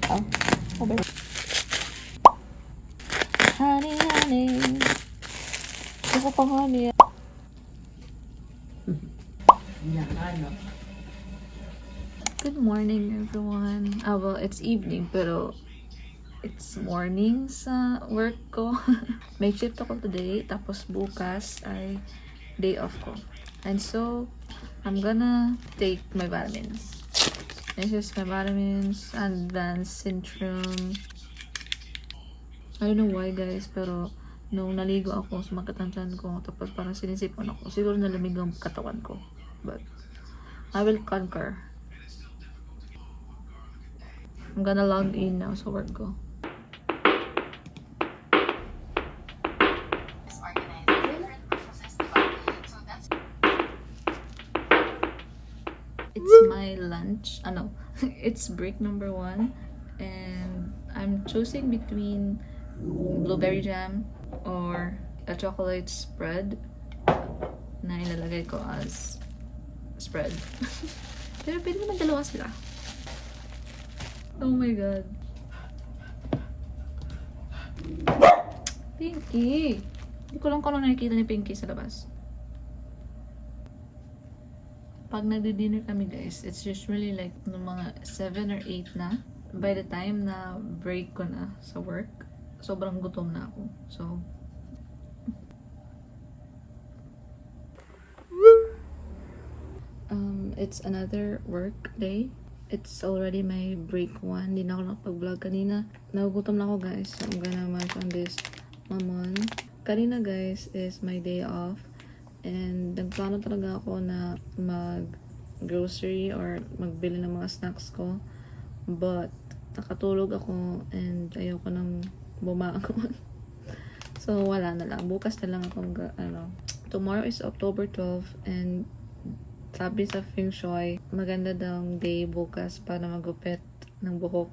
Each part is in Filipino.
Oh, oh baby. Honey, honey. Gusto ko pang honey. Good morning, everyone. Well, it's evening, pero it's morning sa work ko. May shift ako today, tapos bukas ay day off ko. And so, I'm gonna take my vitamins. This is my vitamins, advanced syndrome. I don't know why guys, pero nung naligo ako, sumakit ang tiyan ko, tapos parang sinisipon ako. Siguro nalamig ang katawan ko. But, I will conquer. I'm gonna log in now sa work ko. It's my lunch. It's break number 1. And I'm choosing between blueberry jam or a chocolate spread na ilalagay ko as spread. Pero pwede naman dalawa sila. Oh my god. Pinky! Hindi ko lang kung ano nakikita ni Pinky sa labas. Pag nagdi-dinner kami guys, it's usually like no mga 7 or 8 na. By the time na break ko na sa work, sobrang gutom na ako. So, it's another work day. It's already my break 1. Hindi na ako nakapag-vlog kanina. Nagugutom na ako guys. So, I'm gonna munch on this mamon. Kanina guys is my day off. And nagplano talaga ako na mag-grocery or magbili ng mga snacks ko. But, nakatulog ako and ayoko nang bumangon. So, wala na lang. Bukas na lang akong, Tomorrow is October 12 and sabi sa Feng Shui, maganda daw day bukas para magupit ng buhok.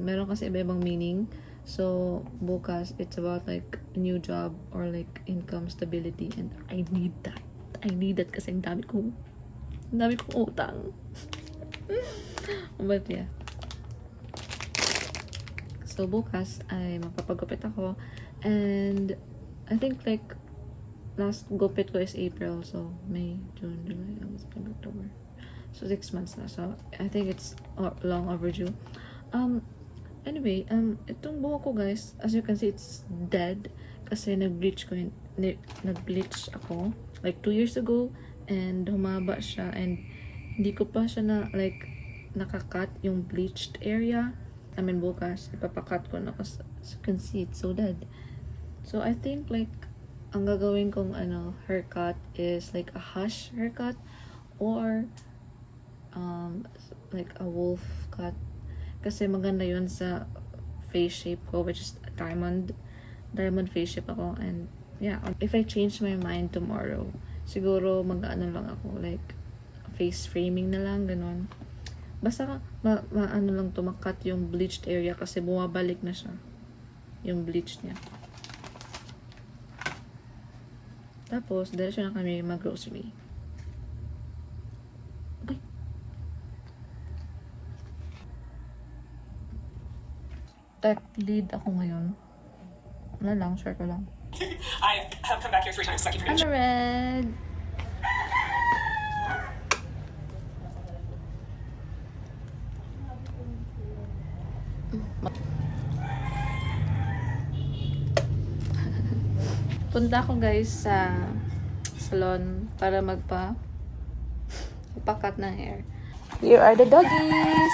Meron kasi iba-ibang meaning. So, bukas, it's about like a new job or like income stability. And I need that. I need that kasi ang dami kong utang. But yeah. So, bukas ay magpapagupit ako. And I think like last gupit ko is April. So, May, June, July, August, September, October. So, 6 months na. So, I think it's long overdue. Anyway, itong buhok ko guys, as you can see, it's dead. Kasi nag-bleach ako like 2 years ago. And humaba siya. And hindi ko pa siya na like nakakat yung bleached area. I mean, bukas, ipapakat ko na. As you can see, it's so dead. So, I think like ang gagawin kong haircut is like a hush haircut or like a wolf cut kasi maganda yun sa face shape ko, which is diamond face shape ako. And yeah, if I change my mind tomorrow, siguro mag-ano lang ako, like face framing na lang, ganun. Basta lang tumakat yung bleached area kasi bumabalik na siya yung bleach niya. Tapos, diretso na kami mag-grocery. Okay. Tech lead ako ngayon. Wala lang, share ko lang. I have come back here 3 times. So I keep I'm red. Punta ako guys sa salon para magpa-cut ng hair. Here are the doggies!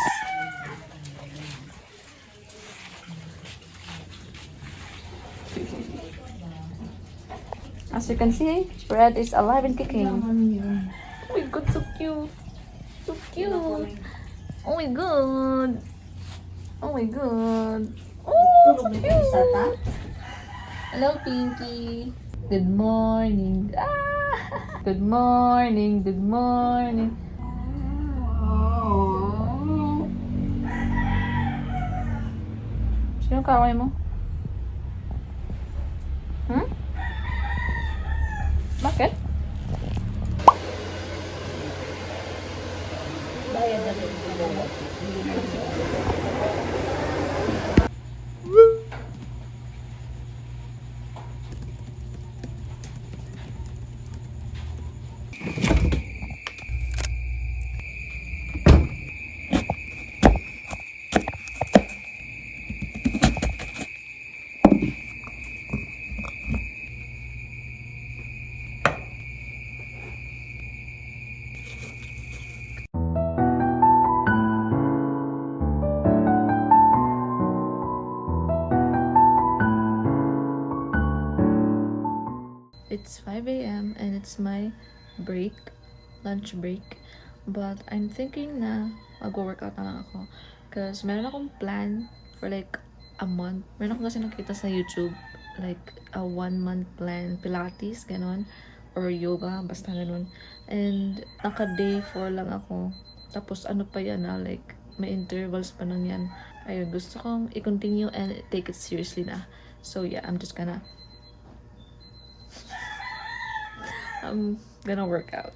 As you can see, Red is alive and kicking. Oh my god, so cute! So cute! Oh my god! Oh my god! Oh, so cute! Hello, Pinky. Good morning. Ah! Good morning. Good morning. Sino kaway mo? Bakit? Bayad na rin. It's 5 a.m. and it's my break, lunch break. But I'm thinking na mag-workout na lang ako. Because meron akong plan for like a month. Meron akong kasi nakita sa YouTube, like a 1 month plan, Pilates, ganon. Or yoga, basta ganon. And naka-day 4 lang ako. Tapos ano pa yan like may intervals pa nun yan. Ayun, gusto kong i-continue and take it seriously na. So yeah, I'm gonna work out.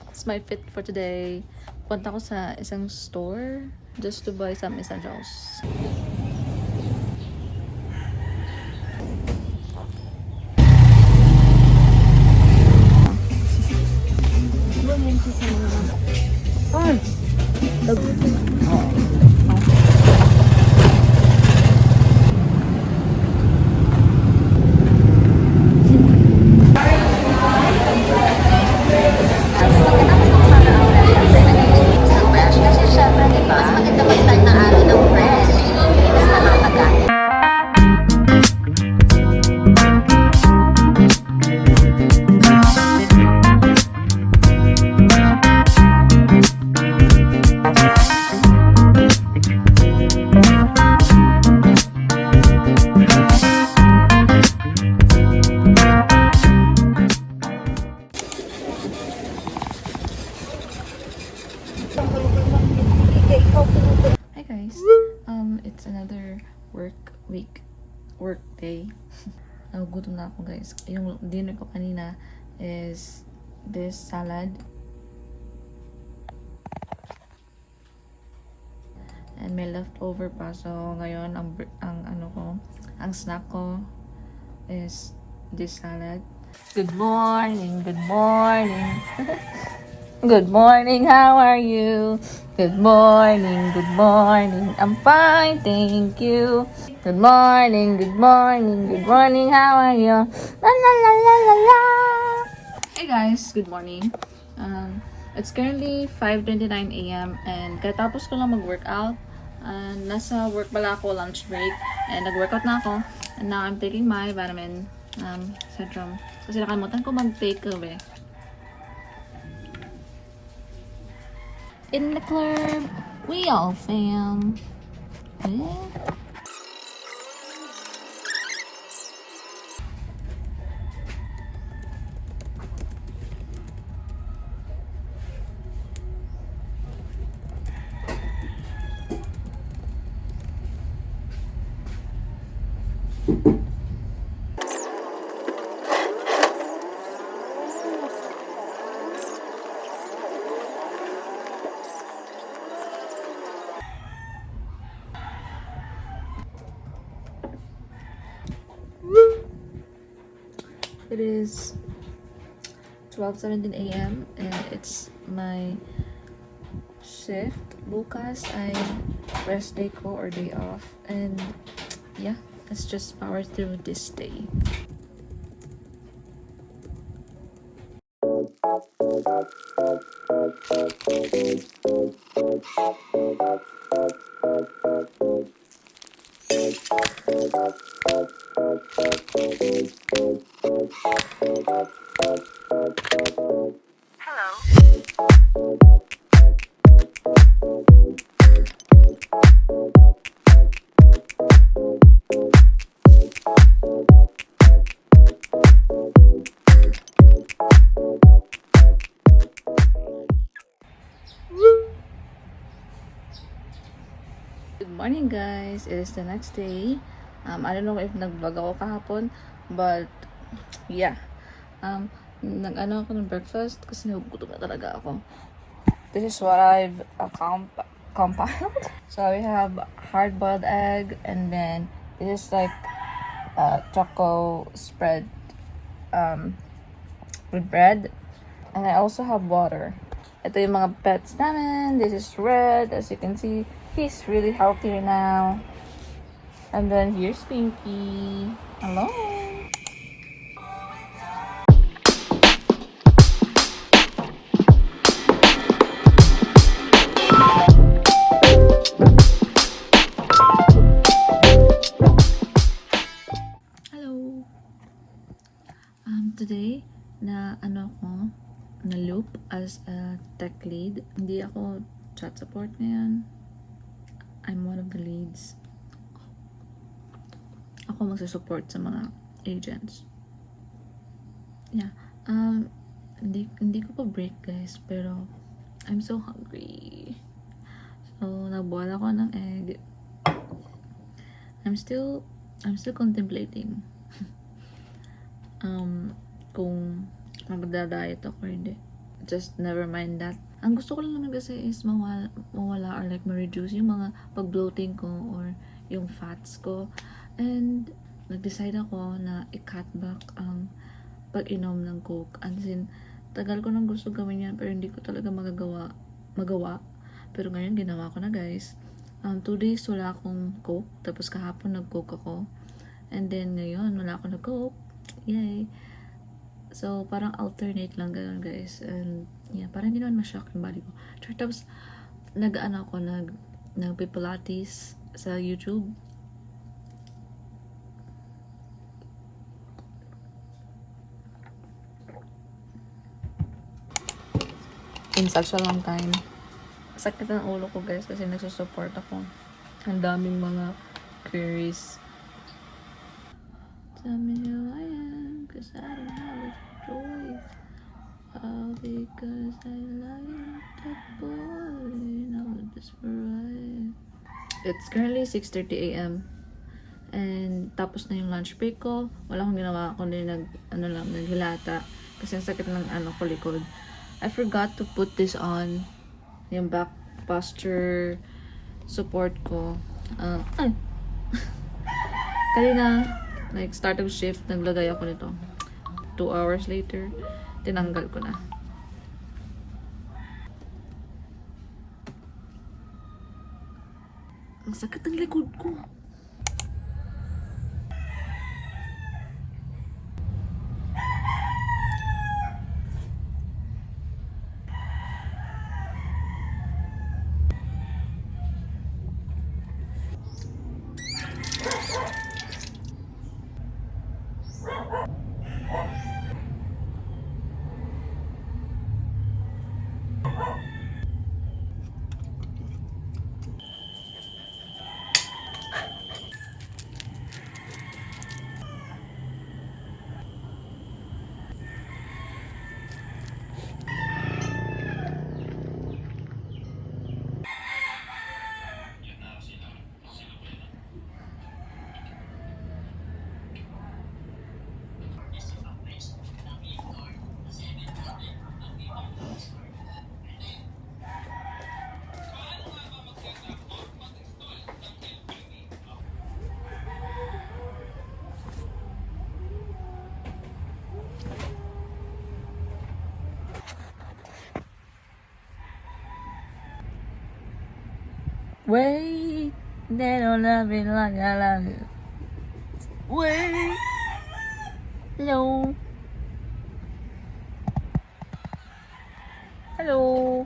It's my fit for today. Punta ko sa isang store just to buy some essentials. Hi guys, it's another work day. Nagugutom na ako guys. Yung dinner ko kanina is this salad and may leftover pa. So ngayon ang snack ko is this salad. Good morning. Good morning, how are you? Good morning. I'm fine, thank you. Good morning, how are you? La la la la la la. Hey guys, good morning. It's currently 5:29 a.m. and katapos ko lang mag-workout. Nasa work pala ako, lunch break, and nag-workout na ako. And now I'm taking my vitamin Centrum. Kasi nakalimutan ko mag-take away. In the club, we all fam. Yeah. It is 12:17 a.m. and it's my shift. Bukas ay rest day ko or day off, and yeah, let's just power through this day. Good morning guys, it is the next day. I don't know if nag-vlog ako kahapon, but yeah. Nag-ano ako ng breakfast kasi nagugutom na talaga ako. This is what I've compiled. So we have hard-boiled egg, and then this is like choco spread with bread, and I also have water. Ito yung mga pets namin. This is Red, as you can see. He's really healthy right now. And then here's Pinky. Hello. na ano ko, na loop as a tech lead. Hindi ako chat support ngayon. I'm one of the leads. Ako magsusupport sa mga agents. Yeah. Hindi ko pa break, guys, pero I'm so hungry. So, nagboil ako ng egg. I'm still contemplating kung magda-diet ako or hindi. Just never mind that. Ang gusto ko lang naman kasi is mawala or like ma-reduce yung mga pag-bloating ko or yung fats ko. And nag-decide ako na i-cut back ang pag-inom ng Coke. As in, tagal ko nang gusto gawin yan pero hindi ko talaga magawa. Pero ngayon ginawa ko na, guys. 2 days wala akong Coke. Tapos kahapon nag-Coke ako. And then ngayon wala akong nag-Coke. Yay! So, parang alternate lang ganun, guys. And, yeah, parang hindi naman ma-shock yung body ko. Tapos, nag-pilates sa YouTube. In such a long time. Sakit ang ulo ko, guys, kasi nagsusupport ako. Ang daming mga queries. Tell me who I am, cause I don't have a choice. All because I like that boy. Now I'm desperate. It's currently 6:30 a.m. And tapos na yung lunch break ko. Wala akong ginawa, kundi naghilata. Kasi ang sakit ng ko likod. I forgot to put this on. Yung back posture support ko. Kanina, like, start of shift, naglagay ako nito. 2 hours later, tinanggal ko na. Ang sakit ng likod ko. Wait, they don't love me like I love you. Wait, hello. Hello.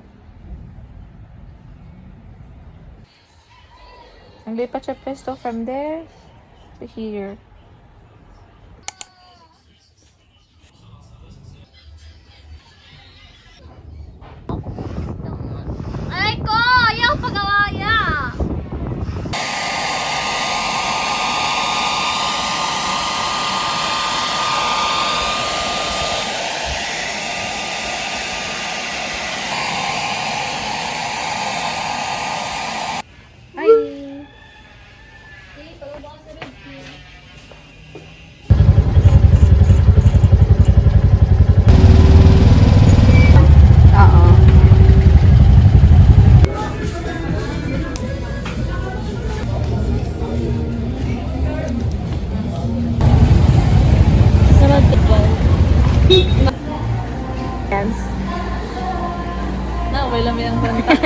Naglipat siya pesto from there to here. Aray ko! Ayaw pag-awaya! Hi. Oo. Sarap ito. Dance. Na, wala mo yung kanta.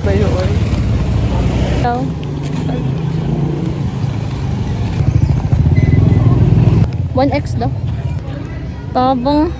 Bayo, oy. Ikaw? One X daw. Tabang.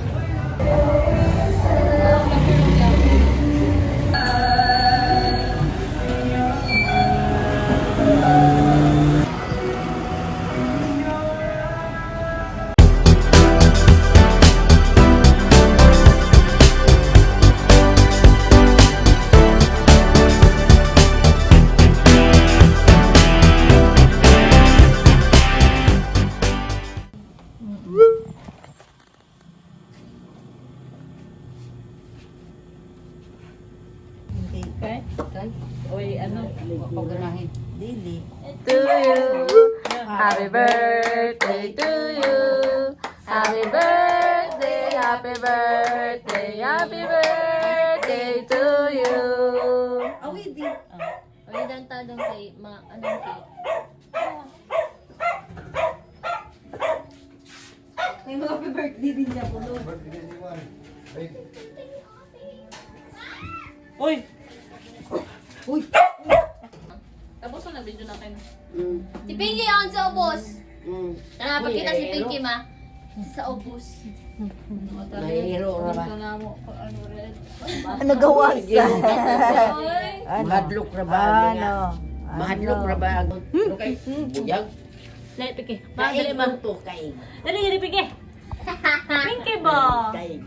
Paganahin. Dili. To you. Happy birthday to you. Happy birthday, happy birthday, happy birthday to you. Awi di. Ay, dantadong kay anong cake? May mga happy birthday din niya po. Uy! Uy! Tapos na video na kayo. Si Pinky on sa ubos. Tara, Uy, pagkita si eh, Pinky ma. Sa ubos. Mahiro ra ba? Ano gawas? Mahadlok ra ba? Mahadlok ra ba? Ano kay buyag? Dali, Pinky. Dali man to kay. Dali, Pinky. Pinky ba? Kay.